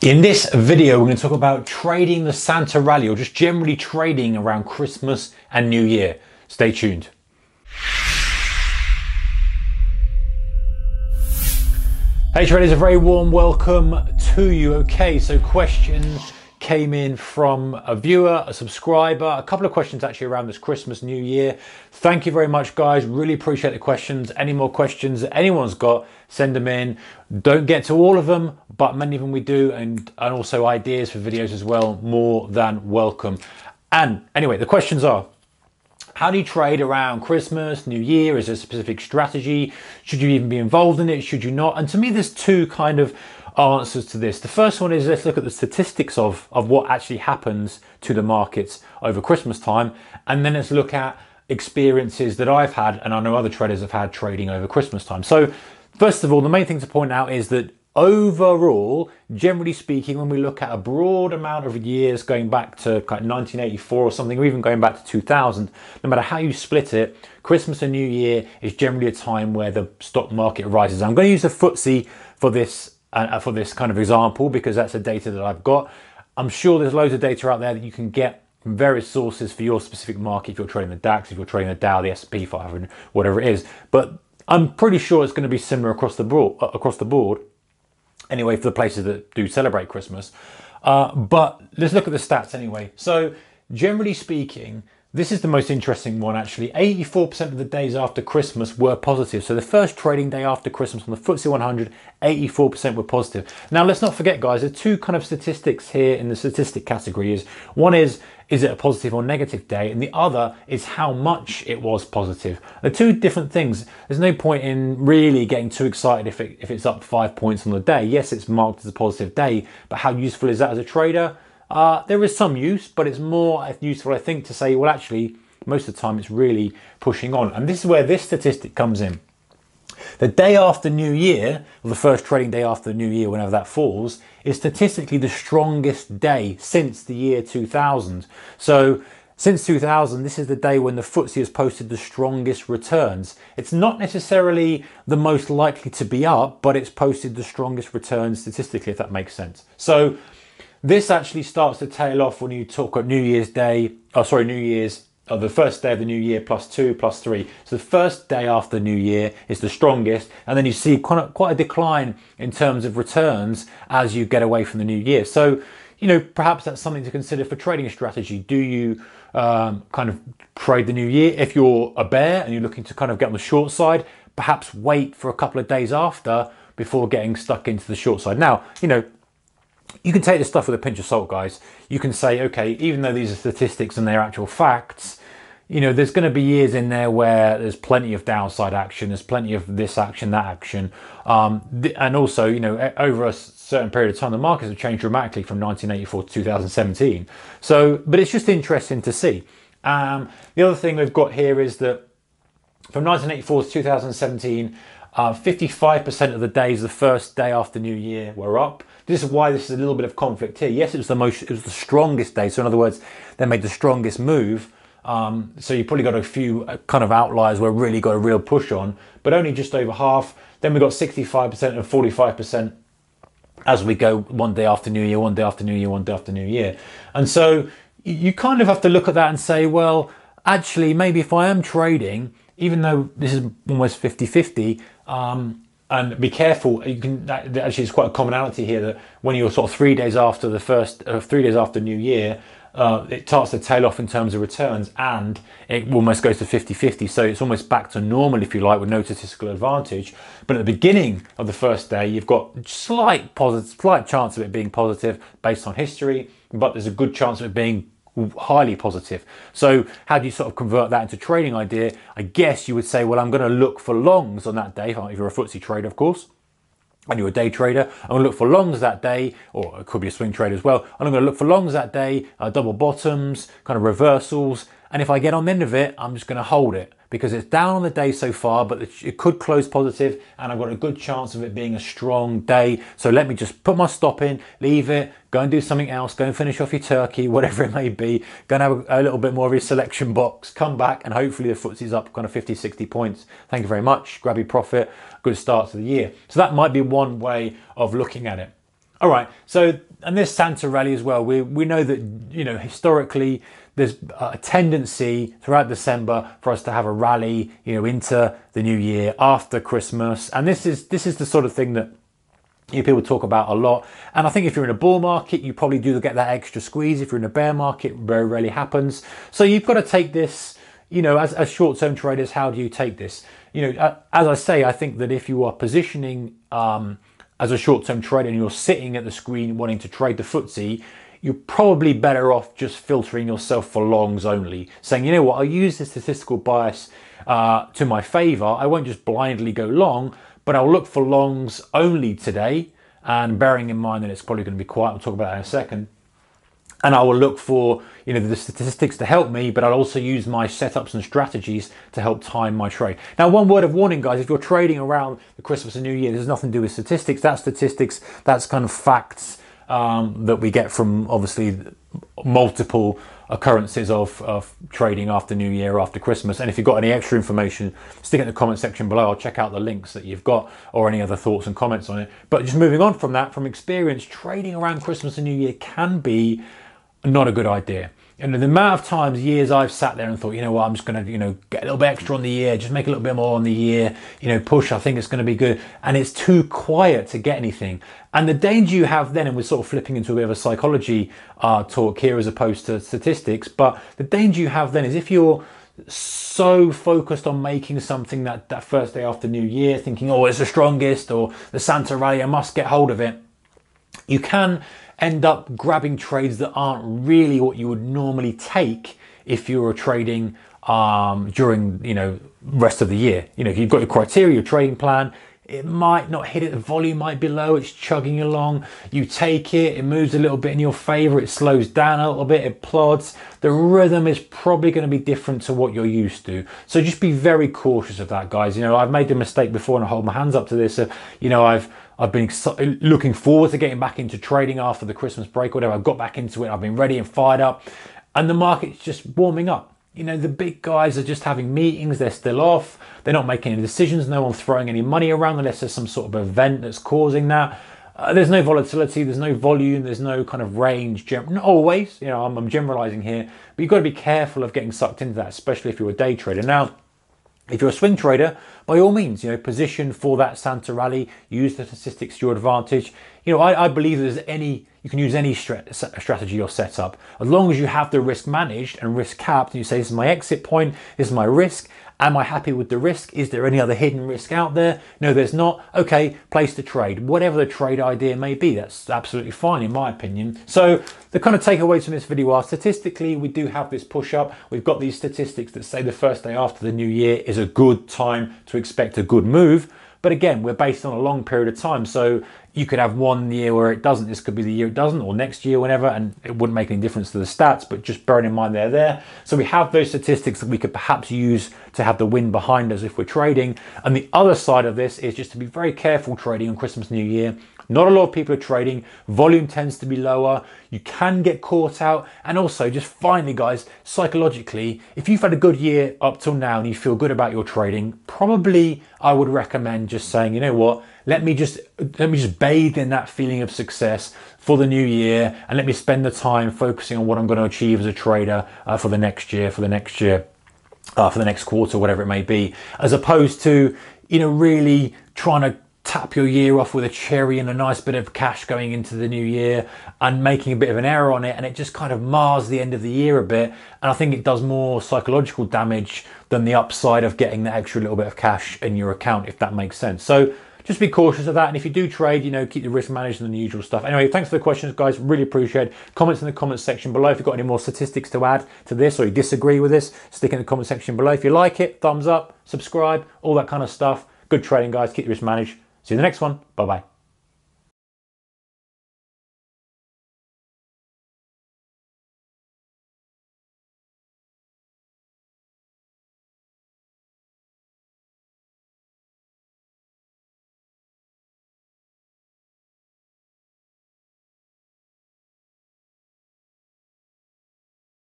In this video, we're going to talk about trading the Santa rally, or just generally trading around Christmas and New Year. Stay tuned. Hey traders, a very warm welcome to you. Okay, so question came in from a viewer, a subscriber, a couple of questions actually around this Christmas, New Year. Thank you very much, guys. Really appreciate the questions. Any more questions that anyone's got, send them in. Don't get to all of them, but many of them we do, and also ideas for videos as well, more than welcome. And anyway, the questions are: how do you trade around Christmas, New Year? Is there a specific strategy? Should you even be involved in it? Should you not? And to me, there's two kind of answers to this. The first one is, let's look at the statistics of what actually happens to the markets over Christmas time. And then let's look at experiences that I've had, and I know other traders have had trading over Christmas time. So first of all, the main thing to point out is that overall, generally speaking, when we look at a broad amount of years going back to 1984 or something, or even going back to 2000, no matter how you split it, Christmas and New Year is generally a time where the stock market rises. I'm going to use the FTSE for this kind of example because that's the data that I've got. I'm sure there's loads of data out there that you can get from various sources for your specific market, if you're trading the DAX, if you're trading the Dow, the S&P 500, whatever it is. But I'm pretty sure it's going to be similar across the board. Anyway, for the places that do celebrate Christmas. But let's look at the stats anyway. So generally speaking, this is the most interesting one actually. 84% of the days after Christmas were positive. So the first trading day after Christmas on the FTSE 100, 84% were positive. Now let's not forget, guys, there are two kind of statistics here in the statistic category. One is it a positive or negative day? And the other is how much it was positive. They're two different things. There's no point in really getting too excited if it's up 5 points on the day. Yes, it's marked as a positive day, but how useful is that as a trader? There is some use, but it's more useful, I think, to say, well, actually, most of the time it's really pushing on. And this is where this statistic comes in. The day after New Year, or the first trading day after New Year, whenever that falls, is statistically the strongest day since the year 2000. So since 2000, this is the day when the FTSE has posted the strongest returns. It's not necessarily the most likely to be up, but it's posted the strongest returns statistically, if that makes sense. So this actually starts to tail off when you talk about New Year's Day, the first day of the new year, +2, +3. So the first day after New Year is the strongest, and then you see quite a decline in terms of returns as you get away from the new year. So, perhaps that's something to consider for trading strategy. Do you kind of trade the new year? If you're a bear and you're looking to kind of get on the short side, perhaps wait for a couple of days after before getting stuck into the short side. Now, you can take this stuff with a pinch of salt, guys. You can say, okay, even though these are statistics and they're actual facts, there's going to be years in there where there's plenty of downside action, there's plenty of this action, that action. And also, over a certain period of time, the markets have changed dramatically from 1984 to 2017. So, but it's just interesting to see. The other thing we've got here is that from 1984 to 2017, 55% of the days, the first day after New Year, were up. This is why this is a little bit of conflict here. Yes, it was the strongest day. So in other words, they made the strongest move. So you probably got a few kind of outliers where really got a real push on, but only just over half. Then we got 65% and 45% as we go one day after New Year, one day after New Year, one day after New Year. And so you kind of have to look at that and say, well, actually, maybe if I am trading, even though this is almost 50-50, and be careful, actually it's quite a commonality here that when you're sort of 3 days after 3 days after New Year, it starts to tail off in terms of returns, and it almost goes to 50-50. So it's almost back to normal, if you like, with no statistical advantage. But at the beginning of the first day, you've got slight chance of it being positive based on history, but there's a good chance of it being highly positive. So how do you sort of convert that into trading idea? I guess you would say, well, I'm going to look for longs on that day. If you're a FTSE trader, of course, and you're a day trader, I'm going to look for longs that day, or it could be a swing trader as well. I'm going to look for longs that day, double bottoms, kind of reversals. And if I get on the end of it, I'm just going to hold it because it's down on the day so far, but it could close positive, and I've got a good chance of it being a strong day. So let me just put my stop in, leave it, go and do something else, go and finish off your turkey, whatever it may be, go and have a little bit more of your selection box, come back, and hopefully the FTSE's up kind of 50, 60 points. Thank you very much, grab your profit, good start to the year. So that might be one way of looking at it. All right, so, and this Santa rally as well, we know that, you know, historically there's a tendency throughout December for us to have a rally, you know, into the new year after Christmas. And this is the sort of thing that, you know, people talk about a lot. And I think if you're in a bull market, you probably do get that extra squeeze. If you're in a bear market, it very rarely happens. So you've got to take this, you know, as short-term traders, how do you take this? You know, as I say, I think that if you are positioning as a short-term trader and you're sitting at the screen wanting to trade the FTSE, you're probably better off just filtering yourself for longs only, saying, you know what, I'll use the statistical bias to my favor. I won't just blindly go long, but I'll look for longs only today, and bearing in mind that it's probably going to be quiet, we'll talk about that in a second. And I will look for, you know, the statistics to help me, but I'll also use my setups and strategies to help time my trade. Now, one word of warning, guys, if you're trading around the Christmas and New Year, there's nothing to do with statistics. That's statistics, that's kind of facts that we get from, obviously, multiple occurrences of trading after New Year, after Christmas. And if you've got any extra information, stick it in the comment section below. I'll check out the links that you've got or any other thoughts and comments on it. But just moving on from that, from experience, trading around Christmas and New Year can be not a good idea. And the amount of times, years I've sat there and thought, you know what, I'm just going to, you know, get a little bit extra on the year, just make a little bit more on the year, you know, push, I think it's going to be good. And it's too quiet to get anything. And the danger you have then, and we're sort of flipping into a bit of a psychology talk here as opposed to statistics, but the danger you have then is if you're so focused on making something that first day after New Year, thinking, oh, it's the strongest, or the Santa rally, I must get hold of it, you can end up grabbing trades that aren't really what you would normally take if you were trading during, you know, rest of the year. You know, if you've got your criteria, your trading plan, it might not hit it, the volume might be low, it's chugging along, you take it, it moves a little bit in your favor, it slows down a little bit, it plods. The rhythm is probably going to be different to what you're used to. So just be very cautious of that, guys. You know, I've made the mistake before, and I hold my hands up to this. You know, I've been looking forward to getting back into trading after the Christmas break or whatever. I've got back into it, I've been ready and fired up, and the market's just warming up. You know, the big guys are just having meetings, they're still off, they're not making any decisions, no one's throwing any money around unless there's some sort of event that's causing that. There's no volatility, there's no volume, there's no kind of range. Not always, you know, I'm generalizing here, but you've got to be careful of getting sucked into that, especially if you're a day trader. Now, if you're a swing trader, by all means, you know, position for that Santa rally, use the statistics to your advantage. You know, I believe you can use any strategy or setup, as long as you have the risk managed and risk capped, and you say, this is my exit point, this is my risk. Am I happy with the risk? Is there any other hidden risk out there? No, there's not. Okay, place to trade. Whatever the trade idea may be, that's absolutely fine in my opinion. So the kind of takeaways from this video are, statistically, we do have this push up. We've got these statistics that say the first day after the new year is a good time to expect a good move. But again, we're based on a long period of time. So you could have one year where it doesn't, this could be the year it doesn't, or next year, whenever, and it wouldn't make any difference to the stats, but just bearing in mind they're there. So we have those statistics that we could perhaps use to have the wind behind us if we're trading. And the other side of this is just to be very careful trading on Christmas, New Year. Not a lot of people are trading. Volume tends to be lower. You can get caught out. And also, just finally, guys, psychologically, if you've had a good year up till now and you feel good about your trading, probably I would recommend just saying, you know what, let me just bathe in that feeling of success for the new year, and let me spend the time focusing on what I'm going to achieve as a trader for the next year, for the next quarter, whatever it may be, as opposed to, you know, really trying to tap your year off with a cherry and a nice bit of cash going into the new year and making a bit of an error on it, and it just kind of mars the end of the year a bit. And I think it does more psychological damage than the upside of getting that extra little bit of cash in your account, if that makes sense. So just be cautious of that. And if you do trade, you know, keep the risk managed and the usual stuff. Anyway, thanks for the questions, guys. Really appreciate it. Comments in the comments section below. If you've got any more statistics to add to this, or you disagree with this, stick in the comment section below. If you like it, thumbs up, subscribe, all that kind of stuff. Good trading, guys. Keep the risk managed. See you in the next one. Bye-bye.